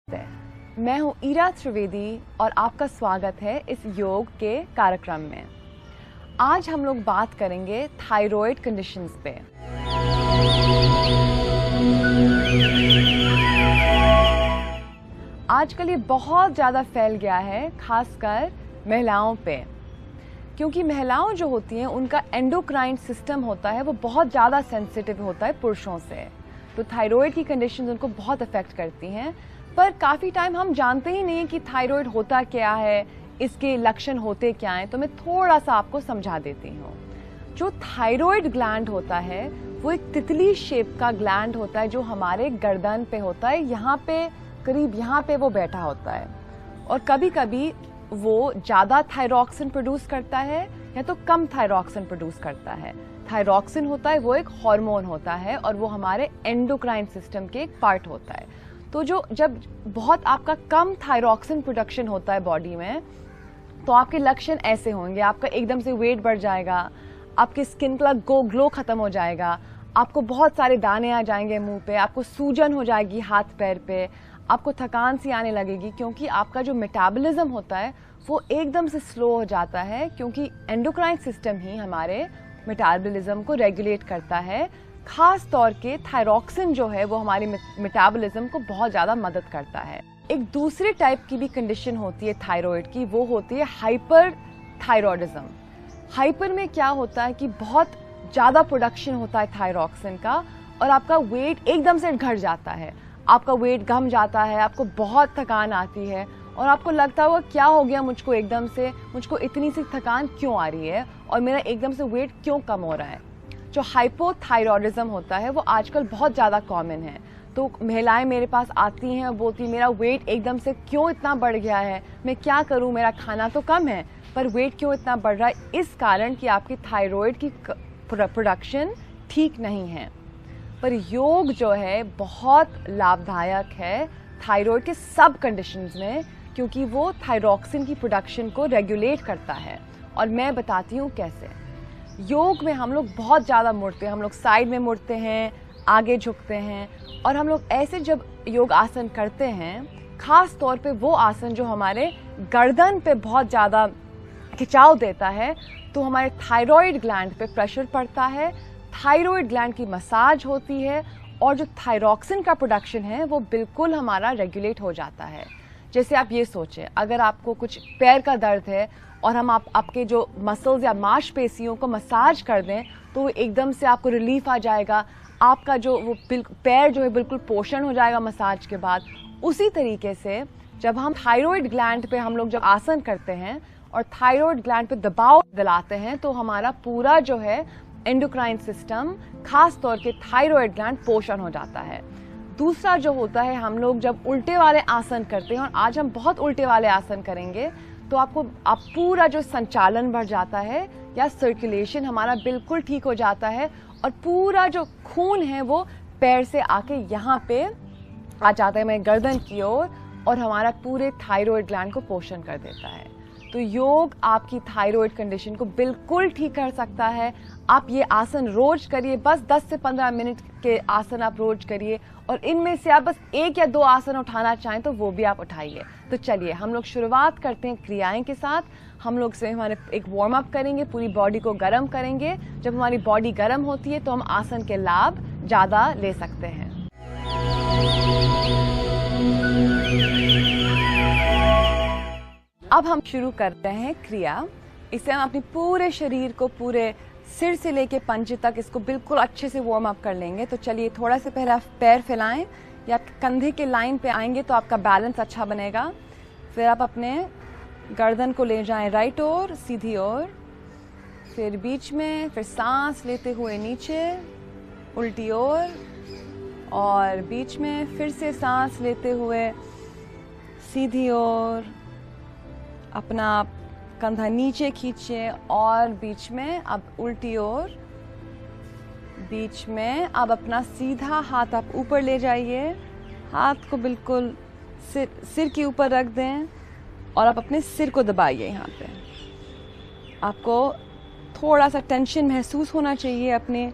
मैं हूं ईरा त्रिवेदी और आपका स्वागत है इस योग के कार्यक्रम में। आज हम लोग बात करेंगे थायराइड कंडीशंस पे। आजकल ये बहुत ज़्यादा फैल गया है, खासकर महिलाओं पे, क्योंकि महिलाओं जो होती हैं उनका एंडोक्राइन सिस्टम होता है वो बहुत ज़्यादा सेंसिटिव होता है पुरुषों से, तो थायराइड की कंडीशंस उनको बहुत अफेक्ट करती हैं। पर काफ़ी टाइम हम जानते ही नहीं हैं कि थायराइड होता क्या है, इसके लक्षण होते क्या हैं, तो मैं थोड़ा सा आपको समझा देती हूँ। जो थायराइड ग्लैंड होता है वो एक तितली शेप का ग्लैंड होता है जो हमारे गर्दन पे होता है, यहाँ पे करीब यहाँ पे वो बैठा होता है, और कभी कभी वो ज़्यादा थायरॉक्सिन प्रोड्यूस करता है या तो कम थायरॉक्सिन प्रोड्यूस करता है। थायरॉक्सिन होता है वो एक हार्मोन होता है और वो हमारे एंडोक्राइन सिस्टम के एक पार्ट होता है। तो जब बहुत आपका कम थायरॉक्सिन प्रोडक्शन होता है बॉडी में, तो आपके लक्षण ऐसे होंगे। आपका एकदम से वेट बढ़ जाएगा, आपकी स्किन का ग्लो खत्म हो जाएगा, आपको बहुत सारे दाने आ जाएंगे मुंह पे, आपको सूजन हो जाएगी हाथ पैर पे, आपको थकान सी आने लगेगी, क्योंकि आपका जो मेटाबॉलिज्म होता है वो एकदम से स्लो हो जाता है, क्योंकि एंडोक्राइन सिस्टम ही हमारे मेटाबॉलिज्म को रेगुलेट करता है। खास तौर के थायरॉक्सिन जो है वो हमारे मेटाबॉलिज्म को बहुत ज़्यादा मदद करता है। एक दूसरी टाइप की भी कंडीशन होती है थायराइड की, वो होती है हाइपर थायरॉइडिज्म। हाइपर में क्या होता है कि बहुत ज़्यादा प्रोडक्शन होता है थायरॉक्सिन का और आपका वेट एकदम से घट जाता है, आपका वेट घम जाता है, आपको बहुत थकान आती है और आपको लगता होगा क्या हो गया मुझको, एकदम से मुझको इतनी सी थकान क्यों आ रही है और मेरा एकदम से वेट क्यों कम हो रहा है। जो हाइपोथायरॉइडिज्म होता है वो आजकल बहुत ज़्यादा कॉमन है। तो महिलाएं मेरे पास आती हैं और बोलती हैं मेरा वेट एकदम से क्यों इतना बढ़ गया है, मैं क्या करूं, मेरा खाना तो कम है पर वेट क्यों इतना बढ़ रहा है। इस कारण कि आपकी थायराइड की प्रोडक्शन ठीक नहीं है। पर योग जो है बहुत लाभदायक है थायराइड के सब कंडीशंस में, क्योंकि वो थायरॉक्सिन की प्रोडक्शन को रेगुलेट करता है और मैं बताती हूँ कैसे। योग में हम लोग बहुत ज़्यादा मुड़ते हैं, हम लोग साइड में मुड़ते हैं, आगे झुकते हैं, और हम लोग ऐसे जब योग आसन करते हैं, खास तौर पे वो आसन जो हमारे गर्दन पे बहुत ज़्यादा खिंचाव देता है, तो हमारे थायराइड ग्लैंड पे प्रेशर पड़ता है, थायराइड ग्लैंड की मसाज होती है और जो थायरॉक्सिन का प्रोडक्शन है वो बिल्कुल हमारा रेगुलेट हो जाता है। जैसे आप ये सोचें, अगर आपको कुछ पैर का दर्द है और हम आपके जो मसल्स या मांसपेशियों को मसाज कर दें तो एकदम से आपको रिलीफ आ जाएगा, आपका जो वो पैर जो है बिल्कुल पोषण हो जाएगा मसाज के बाद। उसी तरीके से जब हम थायराइड ग्लैंड पे हम लोग जब आसन करते हैं और थायराइड ग्लैंड पे दबाव दिलाते हैं, तो हमारा पूरा जो है एंडोक्राइन सिस्टम, खास तौर के थायराइड ग्लैंड पोषण हो जाता है। दूसरा जो होता है, हम लोग जब उल्टे वाले आसन करते हैं, और आज हम बहुत उल्टे वाले आसन करेंगे, तो आप पूरा जो संचालन बढ़ जाता है या सर्कुलेशन हमारा बिल्कुल ठीक हो जाता है और पूरा जो खून है वो पैर से आके यहाँ पे आ जाता है मेरे गर्दन की ओर और हमारा पूरे थायराइड ग्लैंड को पोषण कर देता है। तो योग आपकी थायराइड कंडीशन को बिल्कुल ठीक कर सकता है। आप ये आसन रोज करिए, बस 10 से 15 मिनट के आसन आप रोज करिए, और इनमें से आप बस 1 या 2 आसन उठाना चाहें तो वो भी आप उठाइए। तो चलिए हम लोग शुरुआत करते हैं क्रियाएं के साथ। हम लोग से हमारे एक वार्म अप करेंगे, पूरी बॉडी को गर्म करेंगे। जब हमारी बॉडी गर्म होती है तो हम आसन के लाभ ज़्यादा ले सकते हैं। अब हम शुरू करते हैं क्रिया। इससे हम अपने पूरे शरीर को, पूरे सिर से लेके पंजे तक इसको बिल्कुल अच्छे से वार्म अप कर लेंगे। तो चलिए थोड़ा से पहले आप पैर फैलाएं या कंधे के लाइन पे आएंगे तो आपका बैलेंस अच्छा बनेगा। फिर आप अपने गर्दन को ले जाएं राइट ओर, सीधी ओर, फिर बीच में, फिर सांस लेते हुए नीचे उल्टी ओर, और बीच में फिर से सांस लेते हुए सीधी ओर। अपना कंधा नीचे खींचिए और बीच में अब उल्टी ओर, बीच में अब अपना सीधा हाथ आप ऊपर ले जाइए, हाथ को बिल्कुल सिर के ऊपर रख दें और आप अपने सिर को दबाइए। यहाँ पे आपको थोड़ा सा टेंशन महसूस होना चाहिए अपने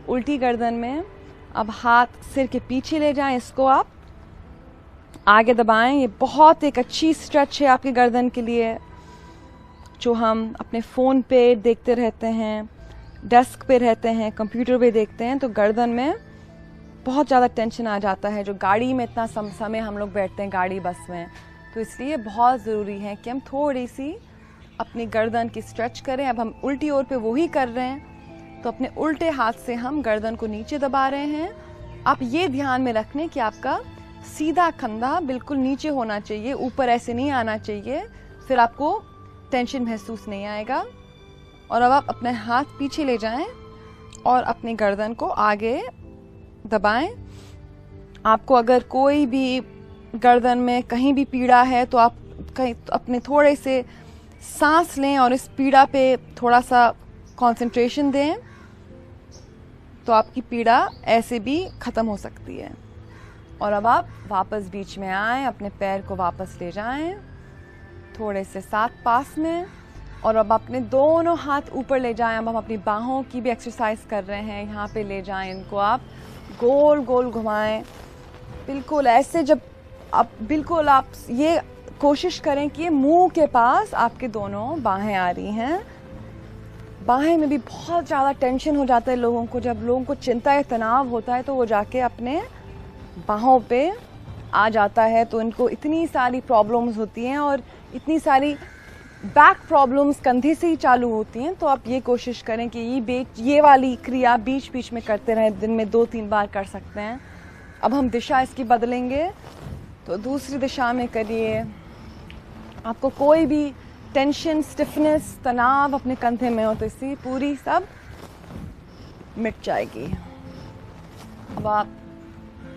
उल्टी गर्दन में। अब हाथ सिर के पीछे ले जाएं, इसको आप आगे दबाएं। ये बहुत एक अच्छी स्ट्रेच है आपकी गर्दन के लिए, जो हम अपने फ़ोन पे देखते रहते हैं, डेस्क पे रहते हैं, कंप्यूटर पे देखते हैं, तो गर्दन में बहुत ज़्यादा टेंशन आ जाता है। जो गाड़ी में इतना समय हम लोग बैठते हैं गाड़ी बस में, तो इसलिए बहुत ज़रूरी है कि हम थोड़ी सी अपनी गर्दन की स्ट्रेच करें। अब हम उल्टी ओर पे वही कर रहे हैं, तो अपने उल्टे हाथ से हम गर्दन को नीचे दबा रहे हैं। आप ये ध्यान में रखने कि आपका सीधा कंधा बिल्कुल नीचे होना चाहिए, ऊपर ऐसे नहीं आना चाहिए, फिर आपको टेंशन महसूस नहीं आएगा। और अब आप अपने हाथ पीछे ले जाएं और अपनी गर्दन को आगे दबाएं। आपको अगर कोई भी गर्दन में कहीं भी पीड़ा है तो आप कहीं अपने थोड़े से सांस लें और इस पीड़ा पे थोड़ा सा कंसंट्रेशन दें, तो आपकी पीड़ा ऐसे भी ख़त्म हो सकती है। और अब आप वापस बीच में आएं, अपने पैर को वापस ले जाएं थोड़े से साथ पास में, और अब अपने दोनों हाथ ऊपर ले जाएं। अब हम अपनी बाहों की भी एक्सरसाइज कर रहे हैं। यहाँ पे ले जाएं इनको, आप गोल गोल घुमाएं बिल्कुल ऐसे। जब आप ये कोशिश करें कि मुंह के पास आपके दोनों बाहें आ रही हैं। बाहें में भी बहुत ज़्यादा टेंशन हो जाता है लोगों को। जब लोगों को चिंता या तनाव होता है तो वो जाके अपने बाहों पे आ जाता है, तो इनको इतनी सारी प्रॉब्लम्स होती हैं और इतनी सारी बैक प्रॉब्लम्स कंधे से ही चालू होती हैं। तो आप ये कोशिश करें कि ये वाली क्रिया बीच बीच में करते रहें, दिन में 2-3 बार कर सकते हैं। अब हम दिशा इसकी बदलेंगे, तो दूसरी दिशा में करिए। आपको कोई भी टेंशन, स्टिफनेस, तनाव अपने कंधे में हो तो इससे पूरी सब मिट जाएगी। अब आप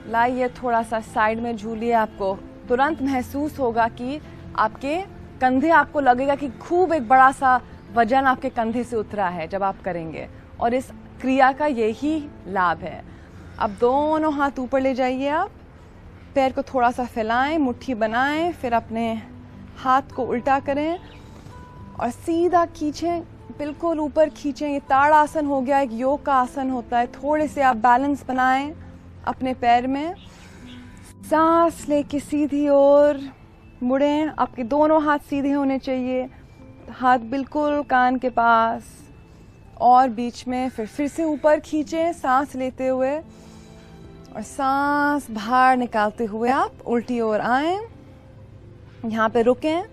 लाइए थोड़ा सा साइड में झूलिए। आपको तुरंत महसूस होगा कि आपके कंधे, आपको लगेगा कि खूब एक बड़ा सा वजन आपके कंधे से उतरा है जब आप करेंगे, और इस क्रिया का यही लाभ है। अब दोनों हाथ ऊपर ले जाइए, आप पैर को थोड़ा सा फैलाएं, मुट्ठी बनाएं, फिर अपने हाथ को उल्टा करें और सीधा खींचें, बिल्कुल ऊपर खींचें। ये ताड़ासन हो गया, एक योग का आसन होता है। थोड़े से आप बैलेंस बनाएं अपने पैर में, सांस लेके सीधी ओर मुड़ें। आपके दोनों हाथ सीधे होने चाहिए, हाथ बिल्कुल कान के पास, और बीच में फिर से ऊपर खींचें सांस लेते हुए, और सांस बाहर निकालते हुए आप उल्टी ओर आएं। यहाँ पे रुकें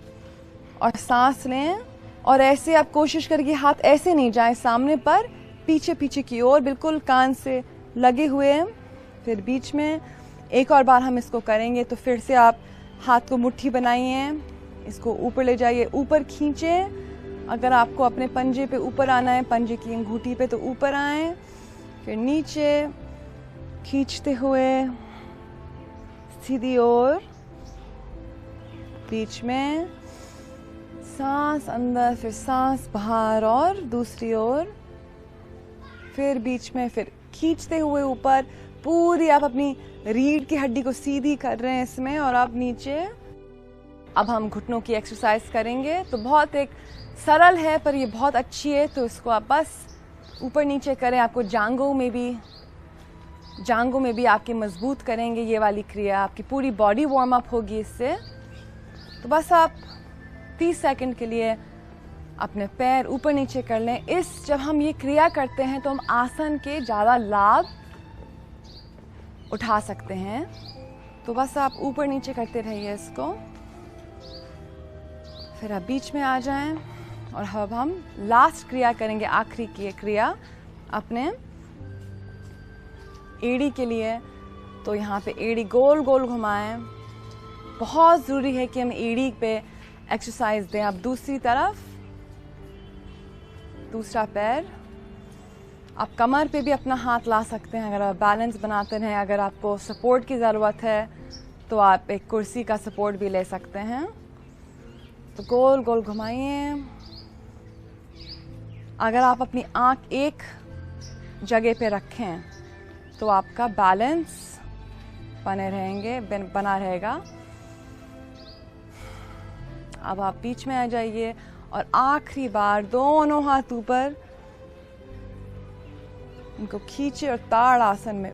और सांस लें, और ऐसे आप कोशिश करें कि हाथ ऐसे नहीं जाए सामने पर, पीछे पीछे की ओर बिल्कुल कान से लगे हुए। फिर बीच में एक और बार हम इसको करेंगे, तो फिर से आप हाथ को मुट्ठी बनाइए, इसको ऊपर ले जाइए, ऊपर खींचें। अगर आपको अपने पंजे पे ऊपर आना है, पंजे की अंगूठी पे, तो ऊपर आएं, फिर नीचे खींचते हुए सीधी ओर, बीच में सांस अंदर, फिर सांस बाहर, और दूसरी ओर, फिर बीच में फिर खींचते हुए ऊपर। पूरी आप अपनी रीढ़ की हड्डी को सीधी कर रहे हैं इसमें, और आप नीचे। अब हम घुटनों की एक्सरसाइज करेंगे, तो बहुत एक सरल है पर ये बहुत अच्छी है, तो इसको आप बस ऊपर नीचे करें। आपको जांघों में भी आपके मजबूत करेंगे ये वाली क्रिया, आपकी पूरी बॉडी वार्म अप होगी इससे। तो बस आप 30 सेकंड के लिए अपने पैर ऊपर नीचे कर लें। जब हम ये क्रिया करते हैं तो हम आसन के ज़्यादा लाभ उठा सकते हैं। तो बस आप ऊपर नीचे करते रहिए इसको, फिर आप बीच में आ जाएं, और अब हम लास्ट क्रिया करेंगे, आखिरी की क्रिया अपने एड़ी के लिए। तो यहाँ पे एड़ी गोल गोल घुमाएं। बहुत ज़रूरी है कि हम एड़ी पे एक्सरसाइज दें। आप दूसरी तरफ, दूसरा पैर, आप कमर पे भी अपना हाथ ला सकते हैं अगर आप बैलेंस बनाते रहें। अगर आपको सपोर्ट की ज़रूरत है तो आप एक कुर्सी का सपोर्ट भी ले सकते हैं। तो गोल गोल घुमाइए। अगर आप अपनी आँख एक जगह पे रखें तो आपका बैलेंस बना रहेगा। अब आप बीच में आ जाइए और आखिरी बार दोनों हाथ ऊपर, इनको खींचे और ताड़ आसन में